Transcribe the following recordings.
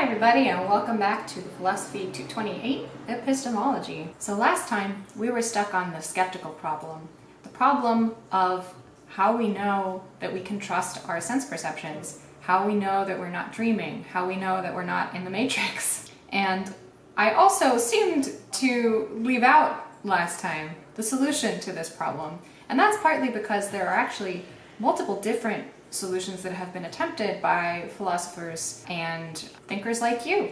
everybody, and welcome back to Philosophy 228, Epistemology. So last time we were stuck on the skeptical problem, the problem of how we know that we can trust our sense perceptions, how we know that we're not dreaming, how we know that we're not in the Matrix. And I also seemed to leave out last time the solution to this problem, and that's partly because there are actually multiple different solutions that have been attempted by philosophers and thinkers like you.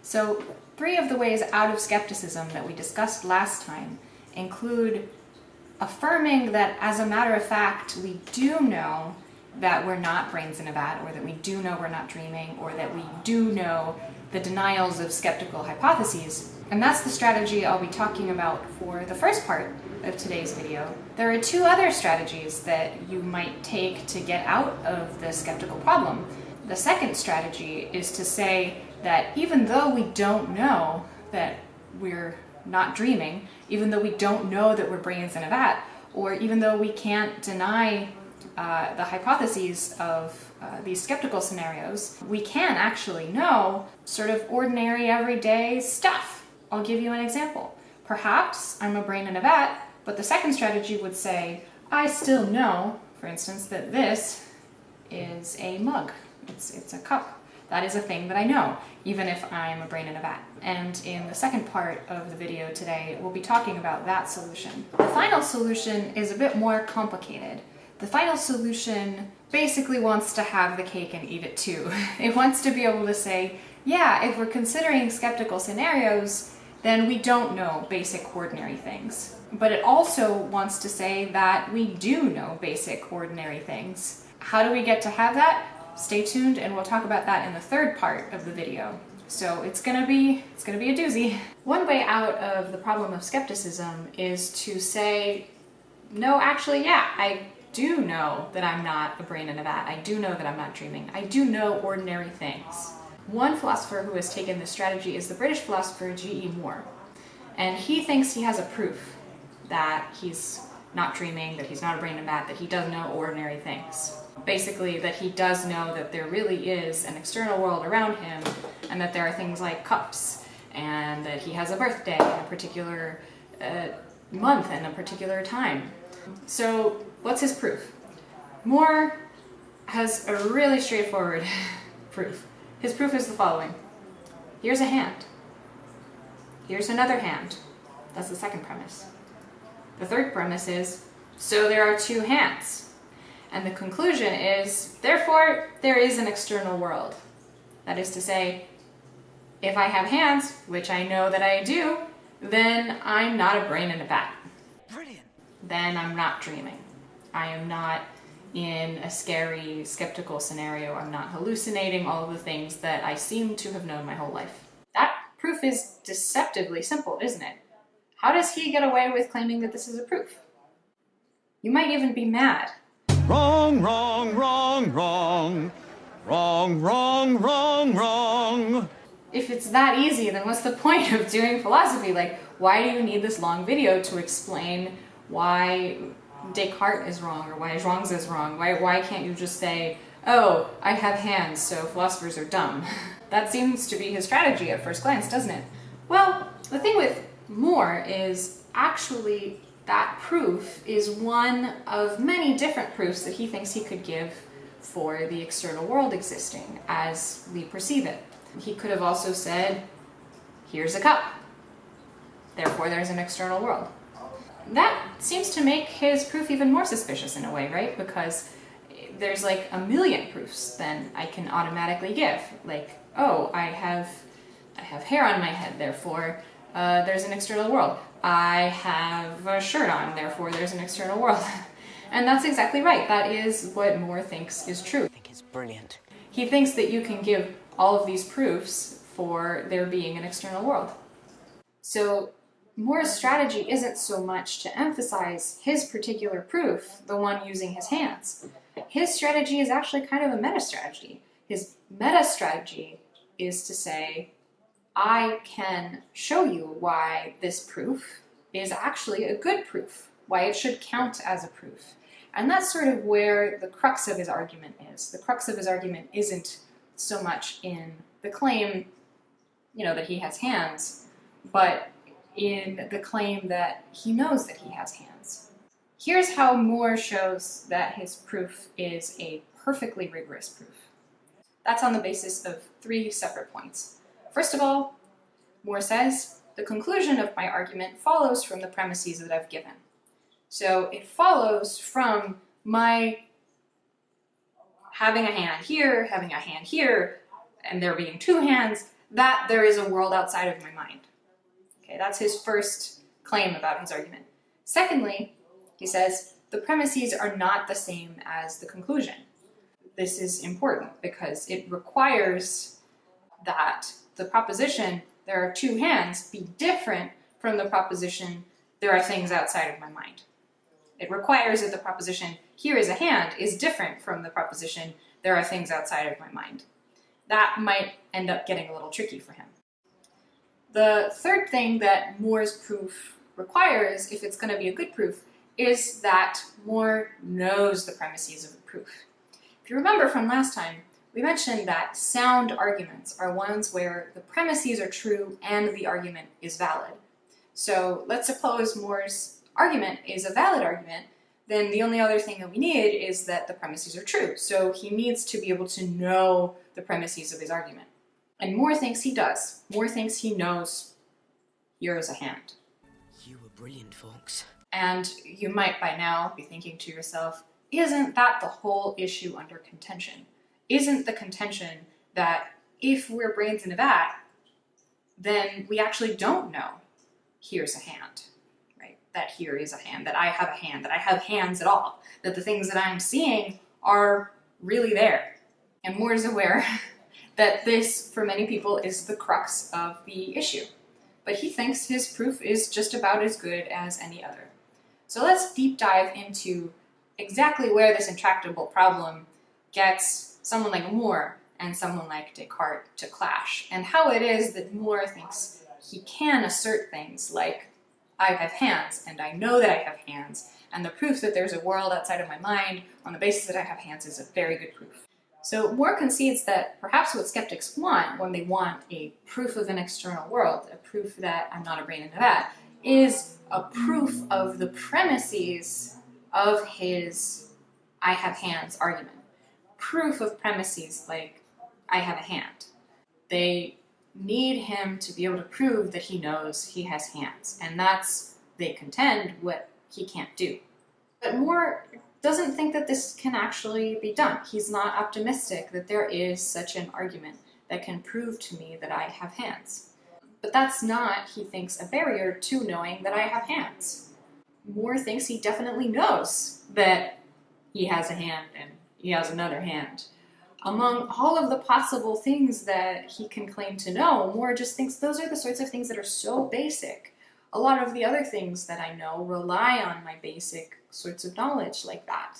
So 3 of the ways out of skepticism that we discussed last time include affirming that as a matter of fact we do know that we're not brains in a vat, or that we do know we're not dreaming, or that we do know the denials of skeptical hypotheses. And that's the strategy I'll be talking about for the first part of today's video. There are 2 other strategies that you might take to get out of the skeptical problem. The second strategy is to say that even though we don't know that we're not dreaming, even though we don't know that we're brains in a vat, or even though we can't deny the hypotheses of these skeptical scenarios, we can actually know sort of ordinary everyday stuff. I'll give you an example. Perhaps I'm a brain in a vat, but the second strategy would say, I still know, for instance, that this is a mug. It's a cup. That is a thing that I know, even if I'm a brain in a vat. And in the second part of the video today, we'll be talking about that solution. The final solution is a bit more complicated. The final solution basically wants to have the cake and eat it too. It wants to be able to say, yeah, if we're considering skeptical scenarios, then we don't know basic ordinary things. But it also wants to say that we do know basic ordinary things. How do we get to have that? Stay tuned and we'll talk about that in the third part of the video. So it's gonna be a doozy. One way out of the problem of skepticism is to say, no, actually, yeah, I do know that I'm not a brain in a vat. I do know that I'm not dreaming. I do know ordinary things. One philosopher who has taken this strategy is the British philosopher G.E. Moore. And he thinks he has a proof that he's not dreaming, that he's not a brain in a vat, that he does know ordinary things. Basically, that he does know that there really is an external world around him, and that there are things like cups, and that he has a birthday in a particular month and a particular time. So, what's his proof? Moore has a really straightforward proof. His proof is the following. Here's a hand. Here's another hand. That's the second premise. The third premise is, so there are 2 hands. And the conclusion is, therefore, there is an external world. That is to say, if I have hands, which I know that I do, then I'm not a brain in a vat. Brilliant. Then I'm not dreaming. I am not in a scary, skeptical scenario. I'm not hallucinating all of the things that I seem to have known my whole life. That proof is deceptively simple, isn't it? How does he get away with claiming that this is a proof? You might even be mad. Wrong, wrong, wrong, wrong. Wrong, wrong, wrong, wrong. If it's that easy, then what's the point of doing philosophy? Like, why do you need this long video to explain why Descartes is wrong, or why Zhuangzi is wrong? Why can't you just say, oh, I have hands, so philosophers are dumb? That seems to be his strategy at first glance, doesn't it? Well, the thing with Moore is actually that proof is one of many different proofs that he thinks he could give for the external world existing as we perceive it. He could have also said, here's a cup, therefore there's an external world. That seems to make his proof even more suspicious in a way, right? Because there's like a million proofs then I can automatically give. Like, oh, I have hair on my head, therefore there's an external world. I have a shirt on, therefore there's an external world. And that's exactly right. That is what Moore thinks is true. I think it's brilliant. He thinks that you can give all of these proofs for there being an external world. So Moore's strategy isn't so much to emphasize his particular proof, the one using his hands. His strategy is actually kind of a meta-strategy. His meta-strategy is to say, I can show you why this proof is actually a good proof, why it should count as a proof. And that's sort of where the crux of his argument is. The crux of his argument isn't so much in the claim, that he has hands, but in the claim that he knows that he has hands. Here's how Moore shows that his proof is a perfectly rigorous proof. That's on the basis of 3 separate points. First of all, Moore says, the conclusion of my argument follows from the premises that I've given. So it follows from my having a hand here, and there being 2 hands, that there is a world outside of my mind. Okay, that's his first claim about his argument. Secondly, he says, the premises are not the same as the conclusion. This is important because it requires that the proposition, there are 2 hands, be different from the proposition, there are things outside of my mind. It requires that the proposition, here is a hand, is different from the proposition, there are things outside of my mind. That might end up getting a little tricky for him. The third thing that Moore's proof requires, if it's going to be a good proof, is that Moore knows the premises of the proof. If you remember from last time, we mentioned that sound arguments are ones where the premises are true and the argument is valid. So let's suppose Moore's argument is a valid argument, then the only other thing that we need is that the premises are true. So he needs to be able to know the premises of his argument. And Moore thinks he does. Moore thinks he knows here is a hand. You were brilliant, folks. And you might by now be thinking to yourself, isn't that the whole issue under contention? Isn't the contention that if we're brains in a vat, then we actually don't know here's a hand, right? That here is a hand, that I have a hand, that I have hands at all, that the things that I'm seeing are really there. And Moore is aware that this, for many people, is the crux of the issue. But he thinks his proof is just about as good as any other. So let's deep dive into exactly where this intractable problem gets someone like Moore and someone like Descartes to clash, and how it is that Moore thinks he can assert things like, I have hands, and I know that I have hands, and the proof that there's a world outside of my mind on the basis that I have hands is a very good proof. So Moore concedes that perhaps what skeptics want when they want a proof of an external world, a proof that I'm not a brain in a vat, is a proof of the premises of his I have hands argument. Proof of premises like I have a hand. They need him to be able to prove that he knows he has hands, and that's, they contend, what he can't do. But Moore doesn't think that this can actually be done. He's not optimistic that there is such an argument that can prove to me that I have hands. But that's not, he thinks, a barrier to knowing that I have hands. Moore thinks he definitely knows that he has a hand and he has another hand. Among all of the possible things that he can claim to know, Moore just thinks those are the sorts of things that are so basic. A lot of the other things that I know rely on my basic sorts of knowledge like that.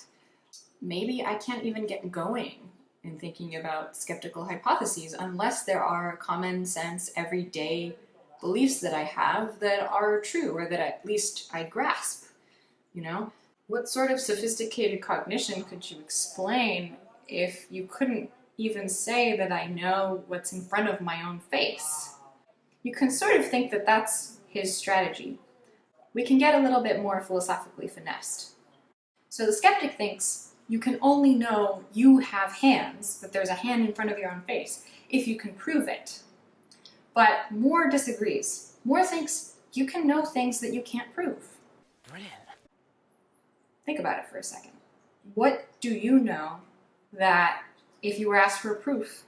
Maybe I can't even get going in thinking about skeptical hypotheses unless there are common sense, everyday beliefs that I have that are true, or that at least I grasp, you know? What sort of sophisticated cognition could you explain if you couldn't even say that I know what's in front of my own face? You can sort of think that that's his strategy. We can get a little bit more philosophically finessed. So the skeptic thinks you can only know you have hands, that there's a hand in front of your own face, if you can prove it. But Moore disagrees. Moore thinks you can know things that you can't prove. Brilliant. Think about it for a second. What do you know that if you were asked for a proof,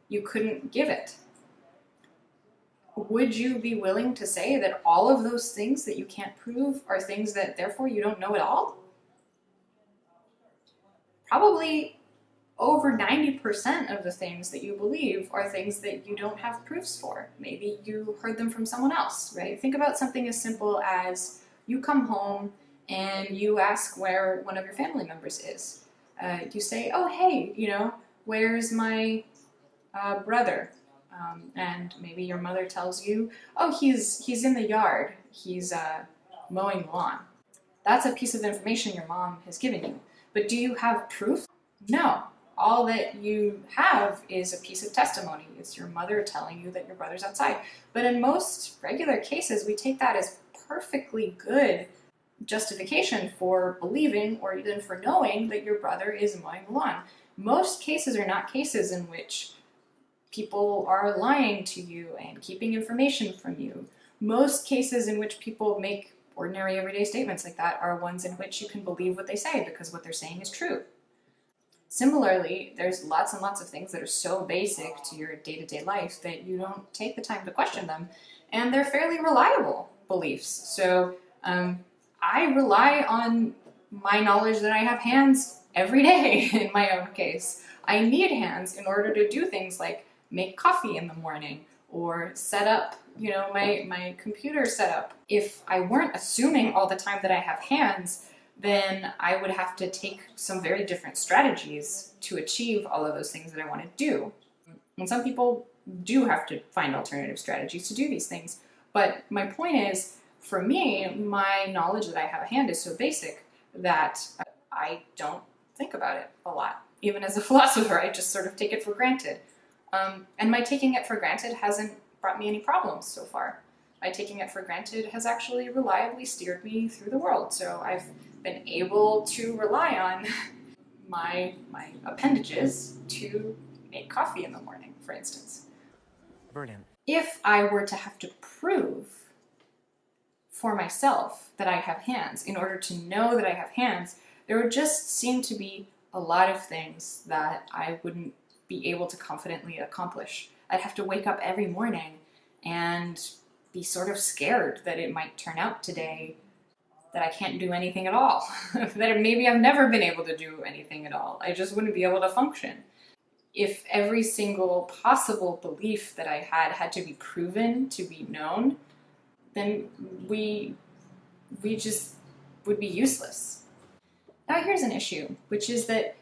you couldn't give it? Would you be willing to say that all of those things that you can't prove are things that therefore you don't know at all? Probably over 90% of the things that you believe are things that you don't have proofs for. Maybe you heard them from someone else, right? Think about something as simple as you come home and you ask where one of your family members is. You say, oh, hey, where's my brother? And maybe your mother tells you, oh, he's in the yard. He's mowing the lawn. That's a piece of information your mom has given you. But do you have proof? No. all that you have is a piece of testimony. It's your mother telling you that your brother's outside. But in most regular cases, we take that as perfectly good justification for believing or even for knowing that your brother is mowing the lawn. Most cases are not cases in which people are lying to you and keeping information from you. Most cases in which people make ordinary everyday statements like that are ones in which you can believe what they say because what they're saying is true. Similarly, there's lots and lots of things that are so basic to your day-to-day life that you don't take the time to question them, and they're fairly reliable beliefs. So I rely on my knowledge that I have hands every day in my own case. I need hands in order to do things like make coffee in the morning or set up, my computer setup. If I weren't assuming all the time that I have hands, then I would have to take some very different strategies to achieve all of those things that I want to do. And some people do have to find alternative strategies to do these things. But my point is, for me, my knowledge that I have a hand is so basic that I don't think about it a lot. Even as a philosopher, I just sort of take it for granted. And my taking it for granted hasn't brought me any problems so far. My taking it for granted has actually reliably steered me through the world. So I've been able to rely on my appendages to make coffee in the morning, for instance. Brilliant. If I were to have to prove for myself that I have hands, in order to know that I have hands, there would just seem to be a lot of things that I wouldn't be able to confidently accomplish. I'd have to wake up every morning and be sort of scared that it might turn out today that I can't do anything at all, that maybe I've never been able to do anything at all. I just wouldn't be able to function. If every single possible belief that I had to be proven to be known, then we just would be useless. Now here's an issue, which is that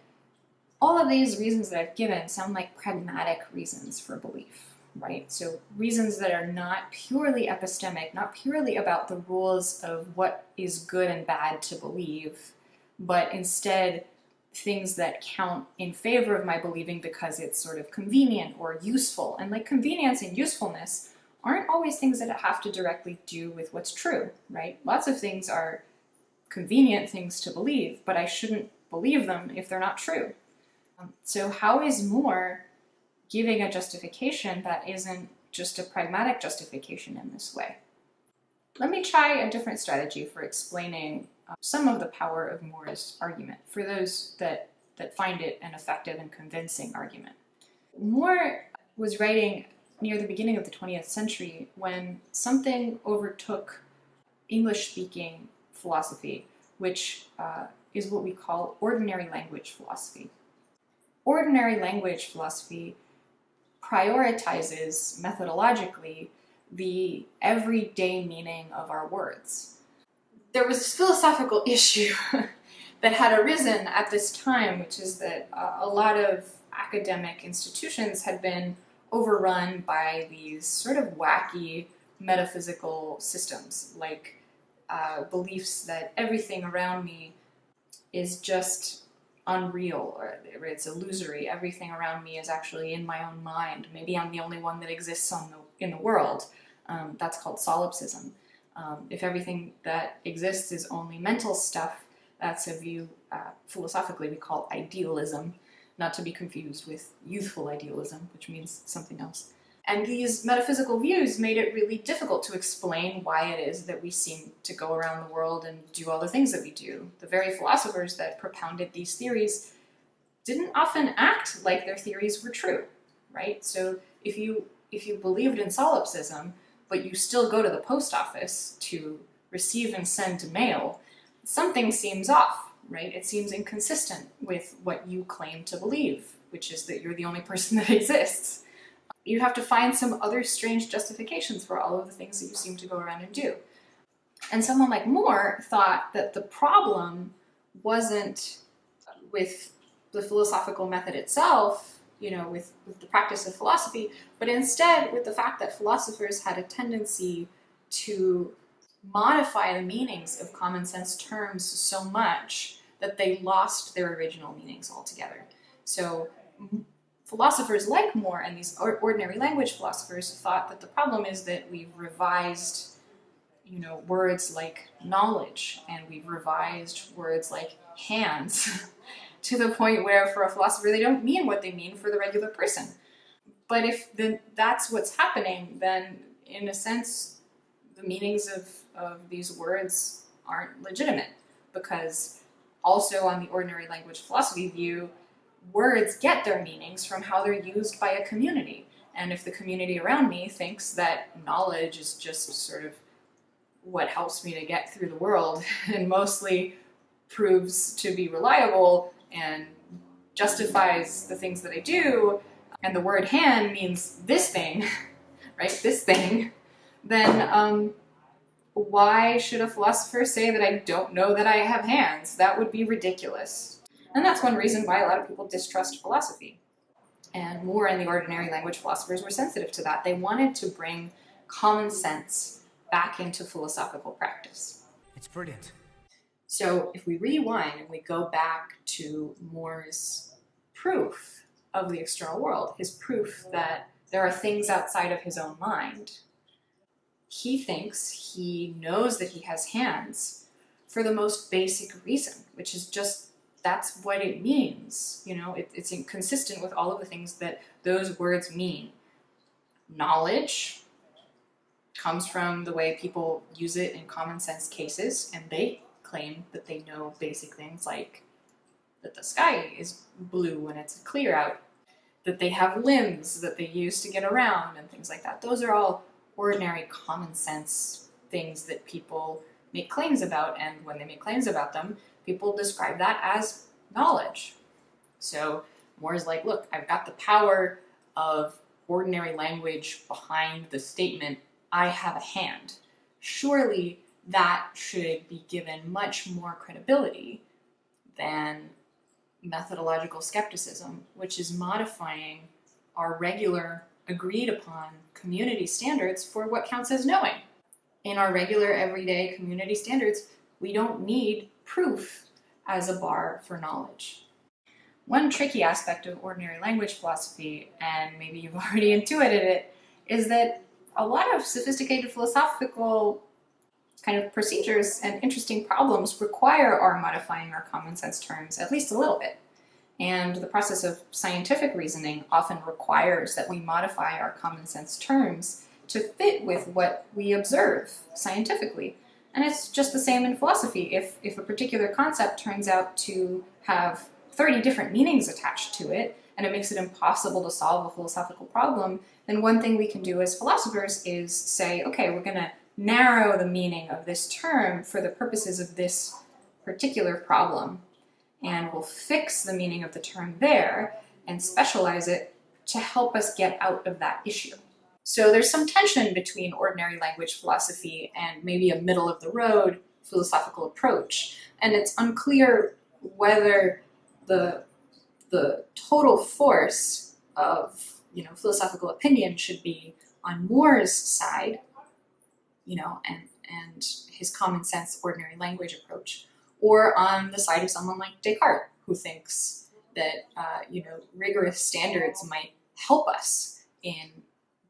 all of these reasons that I've given sound like pragmatic reasons for belief, right? So reasons that are not purely epistemic, not purely about the rules of what is good and bad to believe, but instead things that count in favor of my believing because it's sort of convenient or useful. And like convenience and usefulness aren't always things that have to directly do with what's true, right? Lots of things are convenient things to believe, but I shouldn't believe them if they're not true. So how is Moore giving a justification that isn't just a pragmatic justification in this way? Let me try a different strategy for explaining some of the power of Moore's argument for those that find it an effective and convincing argument. Moore was writing near the beginning of the 20th century when something overtook English-speaking philosophy, which is what we call ordinary language philosophy. Ordinary language philosophy prioritizes methodologically the everyday meaning of our words. There was this philosophical issue that had arisen at this time, which is that a lot of academic institutions had been overrun by these sort of wacky metaphysical systems, like beliefs that everything around me is just unreal, or it's illusory. Everything around me is actually in my own mind. Maybe I'm the only one that exists in the world. That's called solipsism. If everything that exists is only mental stuff, that's a view philosophically we call idealism, not to be confused with youthful idealism, which means something else. And these metaphysical views made it really difficult to explain why it is that we seem to go around the world and do all the things that we do. The very philosophers that propounded these theories didn't often act like their theories were true, right? So if you believed in solipsism, but you still go to the post office to receive and send mail, something seems off, right? It seems inconsistent with what you claim to believe, which is that you're the only person that exists. You have to find some other strange justifications for all of the things that you seem to go around and do. And someone like Moore thought that the problem wasn't with the philosophical method itself, with the practice of philosophy, but instead with the fact that philosophers had a tendency to modify the meanings of common sense terms so much that they lost their original meanings altogether. So philosophers like Moore and these ordinary language philosophers thought that the problem is that we've revised, words like knowledge, and we've revised words like hands to the point where for a philosopher they don't mean what they mean for the regular person. But if that's what's happening, then in a sense the meanings of these words aren't legitimate, because also on the ordinary language philosophy view, words get their meanings from how they're used by a community. And if the community around me thinks that knowledge is just sort of what helps me to get through the world and mostly proves to be reliable and justifies the things that I do, and the word hand means this thing, right, this thing, then why should a philosopher say that I don't know that I have hands? That would be ridiculous. And that's one reason why a lot of people distrust philosophy. And Moore and the ordinary language philosophers were sensitive to that. They wanted to bring common sense back into philosophical practice. It's brilliant. So if we rewind and we go back to Moore's proof of the external world, his proof that there are things outside of his own mind, he thinks he knows that he has hands for the most basic reason, which is just that's what it means. It's inconsistent with all of the things that those words mean. Knowledge comes from the way people use it in common sense cases, and they claim that they know basic things like that the sky is blue when it's clear out, that they have limbs that they use to get around and things like that. Those are all ordinary common sense things that people make claims about, and when they make claims about them, people describe that as knowledge. So Moore's like, look, I've got the power of ordinary language behind the statement, I have a hand. Surely that should be given much more credibility than methodological skepticism, which is modifying our regular, agreed upon community standards for what counts as knowing. In our regular, everyday community standards, we don't need proof as a bar for knowledge. One tricky aspect of ordinary language philosophy, and maybe you've already intuited it, is that a lot of sophisticated philosophical kind of procedures and interesting problems require our modifying our common sense terms at least a little bit. And the process of scientific reasoning often requires that we modify our common sense terms to fit with what we observe scientifically. And it's just the same in philosophy. If a particular concept turns out to have 30 different meanings attached to it, and it makes it impossible to solve a philosophical problem, then one thing we can do as philosophers is say, okay, we're going to narrow the meaning of this term for the purposes of this particular problem, and we'll fix the meaning of the term there and specialize it to help us get out of that issue. So there's some tension between ordinary language philosophy and maybe a middle-of-the-road philosophical approach, and it's unclear whether the total force of philosophical opinion should be on Moore's side, and his common sense ordinary language approach, or on the side of someone like Descartes, who thinks that rigorous standards might help us in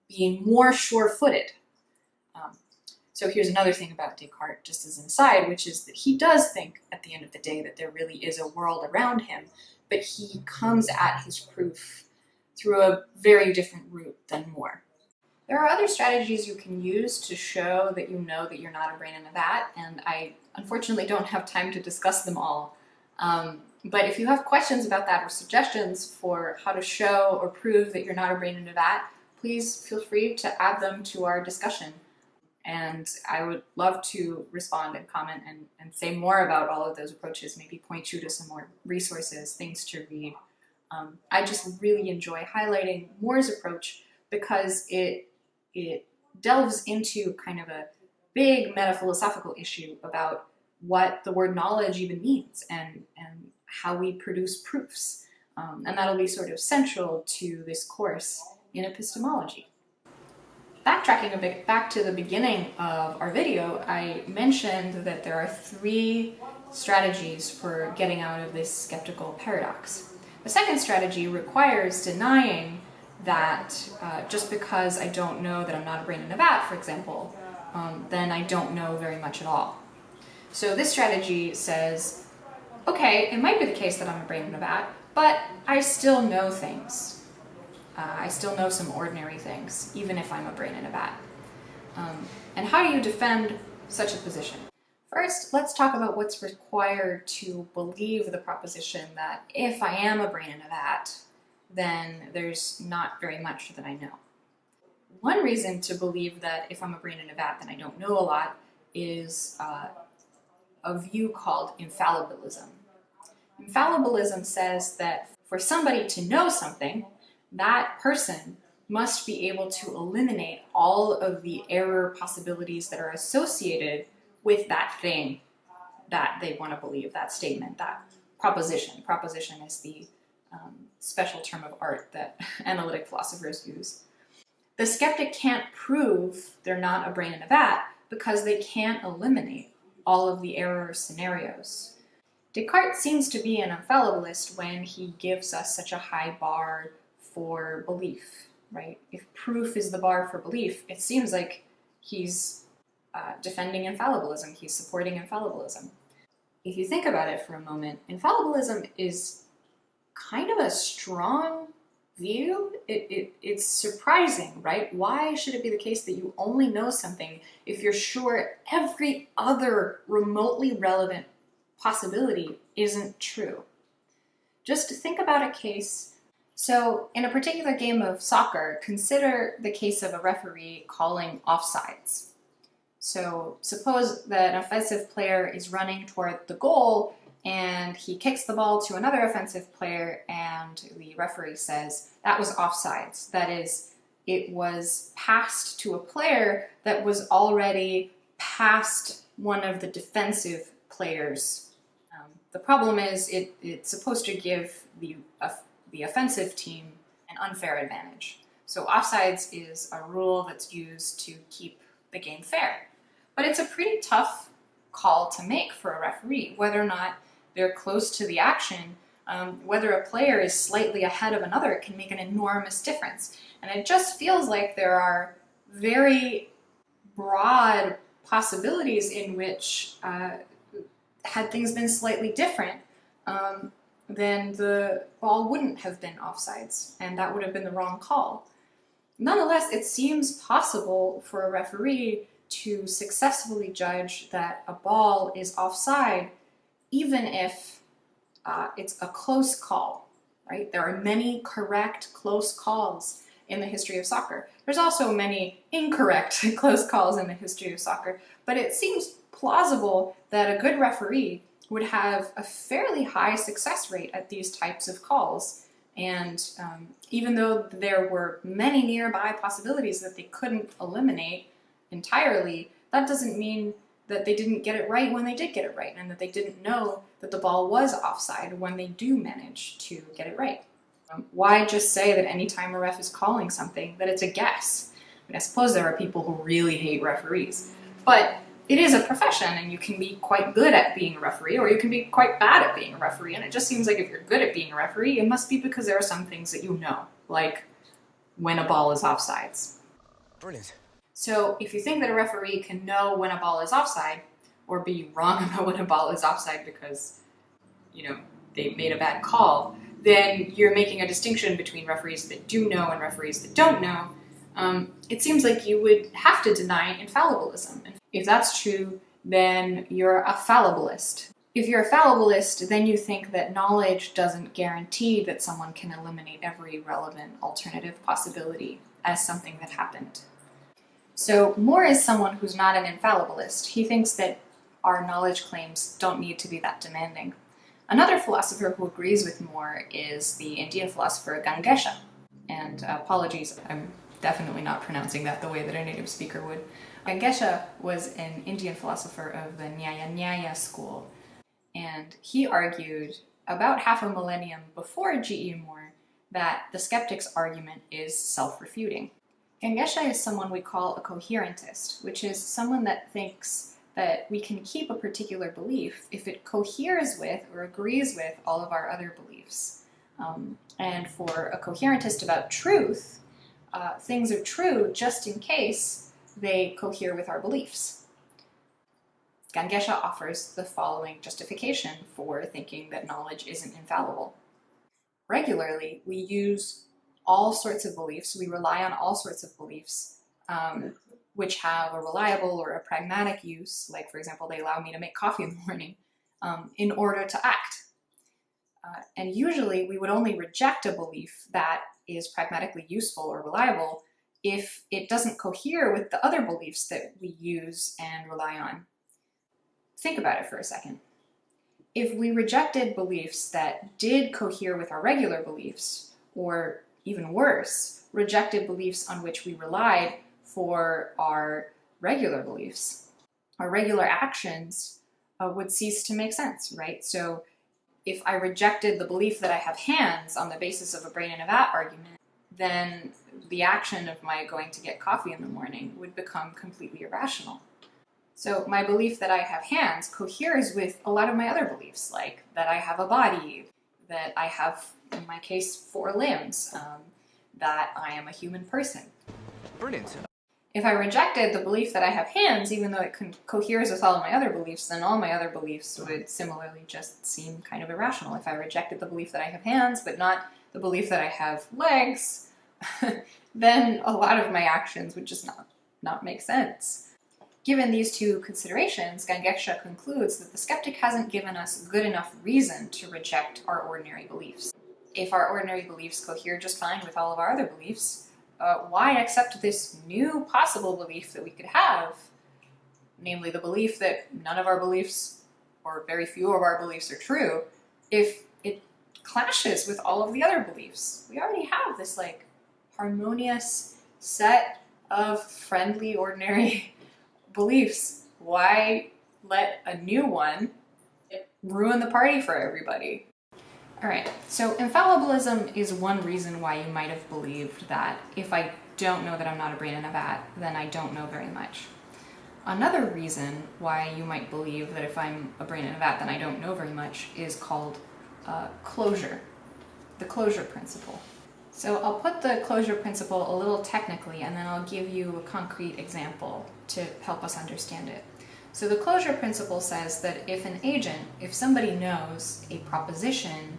being more sure-footed. So here's another thing about Descartes, just as an aside, which is that he does think at the end of the day that there really is a world around him, but he comes at his proof through a very different route than Moore. There are other strategies you can use to show that you know that you're not a brain in a vat, and I unfortunately don't have time to discuss them all. But if you have questions about that or suggestions for how to show or prove that you're not a brain in a vat, please feel free to add them to our discussion. And I would love to respond and comment and say more about all of those approaches, maybe point you to some more resources, things to read. I just really enjoy highlighting Moore's approach because it delves into kind of a big metaphilosophical issue about what the word knowledge even means and how we produce proofs. And that'll be sort of central to this course in epistemology. Backtracking a bit back to the beginning of our video, I mentioned that there are 3 strategies for getting out of this skeptical paradox. The second strategy requires denying that just because I don't know that I'm not a brain in a vat, for example, then I don't know very much at all. So this strategy says, okay, it might be the case that I'm a brain in a vat, but I still know things. I still know some ordinary things, even if I'm a brain in a vat. And how do you defend such a position? First, let's talk about what's required to believe the proposition that if I am a brain in a vat, then there's not very much that I know. One reason to believe that if I'm a brain in a vat, then I don't know a lot is a view called Infallibilism. Infallibilism says that for somebody to know something, that person must be able to eliminate all of the error possibilities that are associated with that thing that they want to believe, that statement, that proposition. Proposition is the special term of art that analytic philosophers use. The skeptic can't prove they're not a brain in a vat because they can't eliminate all of the error scenarios. Descartes seems to be an infallibilist when he gives us such a high bar for belief, right? If proof is the bar for belief, it seems like he's defending infallibilism, he's supporting infallibilism. If you think about it for a moment, infallibilism is kind of a strong view. It's surprising, right? Why should it be the case that you only know something if you're sure every other remotely relevant possibility isn't true? Just think about a case. So in a particular game of soccer, consider the case of a referee calling offsides. So suppose that an offensive player is running toward the goal and he kicks the ball to another offensive player and the referee says that was offsides. That is, it was passed to a player that was already past one of the defensive players. The problem is it's supposed to give the offensive team an unfair advantage. So offsides is a rule that's used to keep the game fair. But it's a pretty tough call to make for a referee, whether or not they're close to the action, whether a player is slightly ahead of another can make an enormous difference. And it just feels like there are very broad possibilities in which, had things been slightly different, then the ball wouldn't have been offsides, and that would have been the wrong call. Nonetheless, it seems possible for a referee to successfully judge that a ball is offside, even if it's a close call, right? There are many correct close calls in the history of soccer. There's also many incorrect close calls in the history of soccer, but it seems plausible that a good referee would have a fairly high success rate at these types of calls. And even though there were many nearby possibilities that they couldn't eliminate entirely, that doesn't mean that they didn't get it right when they did get it right, and that they didn't know that the ball was offside when they do manage to get it right. Why just say that anytime a ref is calling something that it's a guess? I mean, I suppose there are people who really hate referees, but it is a profession, and you can be quite good at being a referee, or you can be quite bad at being a referee, and it just seems like if you're good at being a referee, it must be because there are some things that you know, like when a ball is offsides. Brilliant. So if you think that a referee can know when a ball is offside, or be wrong about when a ball is offside because, they made a bad call, then you're making a distinction between referees that do know and referees that don't know. It seems like you would have to deny infallibilism. If that's true, then you're a fallibilist. If you're a fallibilist, then you think that knowledge doesn't guarantee that someone can eliminate every relevant alternative possibility as something that happened. So Moore is someone who's not an infallibilist. He thinks that our knowledge claims don't need to be that demanding. Another philosopher who agrees with Moore is the Indian philosopher Gangesha. And apologies, I'm definitely not pronouncing that the way that a native speaker would. Gangesha was an Indian philosopher of the Nyaya school, and he argued about half a millennium before G.E. Moore that the skeptic's argument is self-refuting. Gangesha is someone we call a coherentist, which is someone that thinks that we can keep a particular belief if it coheres with or agrees with all of our other beliefs. And for a coherentist about truth, things are true just in case they cohere with our beliefs. Gangesha offers the following justification for thinking that knowledge isn't infallible. Regularly, we use all sorts of beliefs, we rely on all sorts of beliefs which have a reliable or a pragmatic use, like for example, they allow me to make coffee in the morning, in order to act. And usually we would only reject a belief that is pragmatically useful or reliable if it doesn't cohere with the other beliefs that we use and rely on. Think about it for a second. If we rejected beliefs that did cohere with our regular beliefs, or even worse, rejected beliefs on which we relied for our regular beliefs, our regular actions would cease to make sense, right? So if I rejected the belief that I have hands on the basis of a brain in a vat argument, then the action of my going to get coffee in the morning would become completely irrational. So my belief that I have hands coheres with a lot of my other beliefs, like that I have a body, that I have, in my case, 4 limbs, that I am a human person. Brilliant. If I rejected the belief that I have hands, even though it coheres with all of my other beliefs, then all my other beliefs would similarly just seem kind of irrational. If I rejected the belief that I have hands, but not the belief that I have legs, then a lot of my actions would just not make sense. Given these two considerations, Gangesha concludes that the skeptic hasn't given us good enough reason to reject our ordinary beliefs. If our ordinary beliefs cohere just fine with all of our other beliefs, why accept this new possible belief that we could have, namely the belief that none of our beliefs, or very few of our beliefs, are true, if it clashes with all of the other beliefs? We already have this like harmonious set of friendly, ordinary beliefs. Why let a new one ruin the party for everybody? All right, so infallibilism is one reason why you might have believed that if I don't know that I'm not a brain in a vat, then I don't know very much. Another reason why you might believe that if I'm a brain in a vat, then I don't know very much is called closure, the closure principle. So I'll put the closure principle a little technically, and then I'll give you a concrete example to help us understand it. So the closure principle says that if somebody knows a proposition,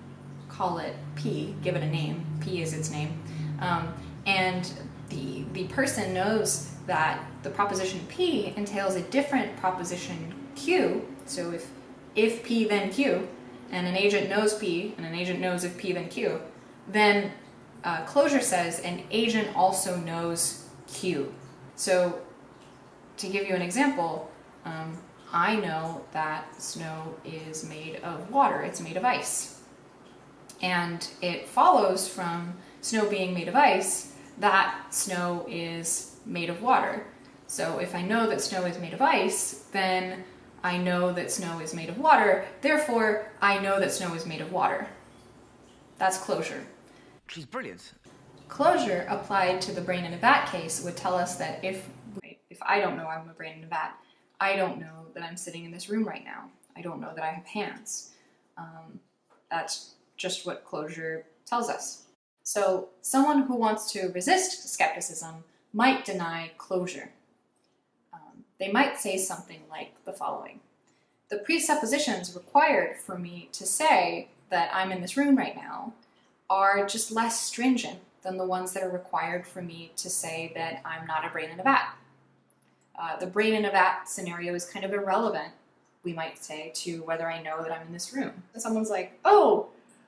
call it P, give it a name, P is its name, and the person knows that the proposition P entails a different proposition Q, so if P then Q, and an agent knows P, and an agent knows if P then Q, then closure says an agent also knows Q. So to give you an example, I know that snow is made of water, it's made of ice. And it follows from snow being made of ice that snow is made of water. So if I know that snow is made of ice, then I know that snow is made of water, therefore I know that snow is made of water. That's closure. She's brilliant. Closure applied to the brain in a vat case would tell us that if I don't know I'm a brain in a vat, I don't know that I'm sitting in this room right now. I don't know that I have hands. That's just what closure tells us. So someone who wants to resist skepticism might deny closure. They might say something like the following: the presuppositions required for me to say that I'm in this room right now are just less stringent than the ones that are required for me to say that I'm not a brain in a vat. The brain in a vat scenario is kind of irrelevant, we might say, to whether I know that I'm in this room. And someone's like, oh,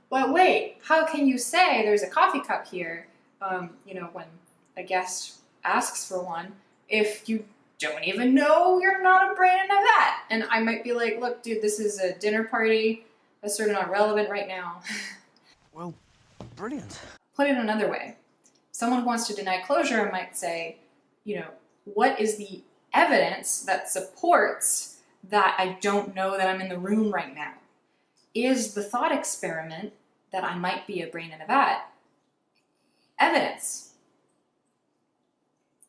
but wait, how can you say there's a coffee cup here, when a guest asks for one, if you don't even know you're not a brain in a vat? And I might be like, look, dude, this is a dinner party. That's sort of not relevant right now. Well, brilliant. Put it another way. Someone who wants to deny closure might say, what is the evidence that supports that I don't know that I'm in the room right now? Is the thought experiment that I might be a brain in a vat evidence?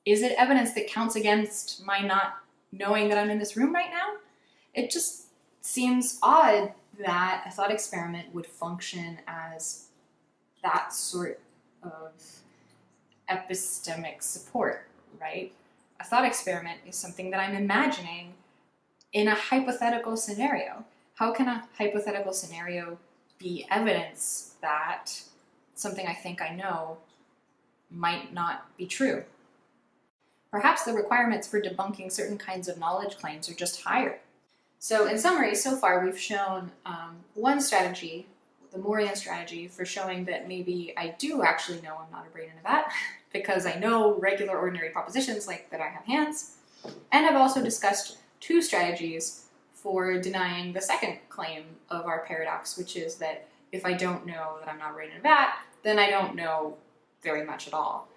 Is it evidence that counts against my not knowing that I'm in this room right now? It just seems odd that a thought experiment would function as that sort of epistemic support, right? A thought experiment is something that I'm imagining in a hypothetical scenario. How can a hypothetical scenario be evidence that something I think I know might not be true? Perhaps the requirements for debunking certain kinds of knowledge claims are just higher. So in summary, so far we've shown one strategy, the Morean strategy, for showing that maybe I do actually know I'm not a brain in a vat because I know regular ordinary propositions like that I have hands. And I've also discussed two strategies for denying the second claim of our paradox, which is that if I don't know that I'm not a brain in a vat, then I don't know very much at all.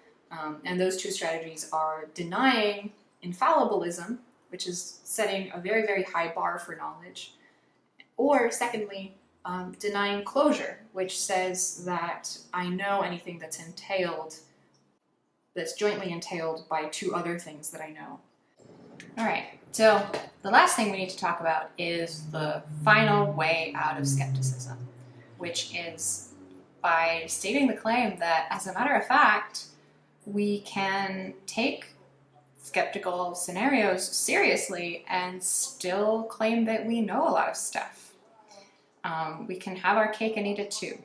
And those two strategies are denying infallibilism, which is setting a very, very high bar for knowledge, or secondly, denying closure, which says that I know anything that's jointly entailed by two other things that I know. All right, so the last thing we need to talk about is the final way out of skepticism, which is by stating the claim that, as a matter of fact, we can take skeptical scenarios seriously and still claim that we know a lot of stuff. We can have our cake and eat it too.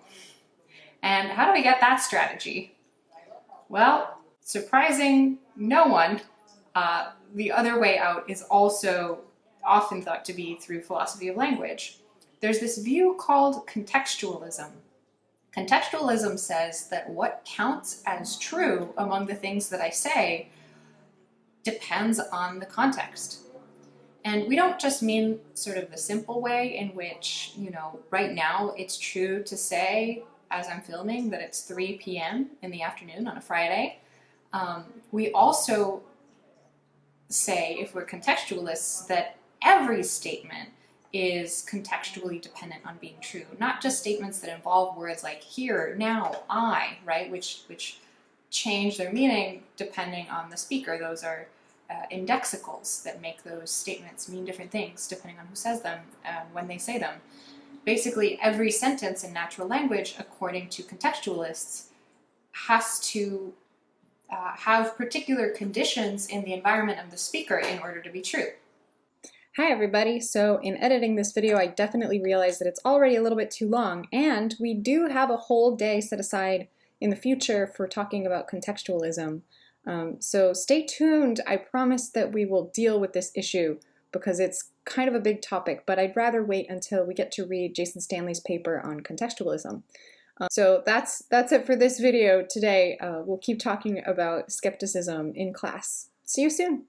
And how do we get that strategy? Well, surprising no one, the other way out is also often thought to be through philosophy of language. There's this view called contextualism. Contextualism says that what counts as true among the things that I say depends on the context. And we don't just mean sort of the simple way in which, right now it's true to say, as I'm filming, that it's 3 p.m. in the afternoon on a Friday. We also say, if we're contextualists, that every statement is contextually dependent on being true, not just statements that involve words like here, now, I, right, which change their meaning depending on the speaker. Those are indexicals that make those statements mean different things depending on who says them and when they say them. Basically, every sentence in natural language, according to contextualists, has to have particular conditions in the environment of the speaker in order to be true. Hi everybody, so in editing this video I definitely realized that it's already a little bit too long, and we do have a whole day set aside in the future for talking about contextualism. So stay tuned. I promise that we will deal with this issue because it's kind of a big topic, but I'd rather wait until we get to read Jason Stanley's paper on contextualism. So that's it for this video today. We'll keep talking about skepticism in class. See you soon!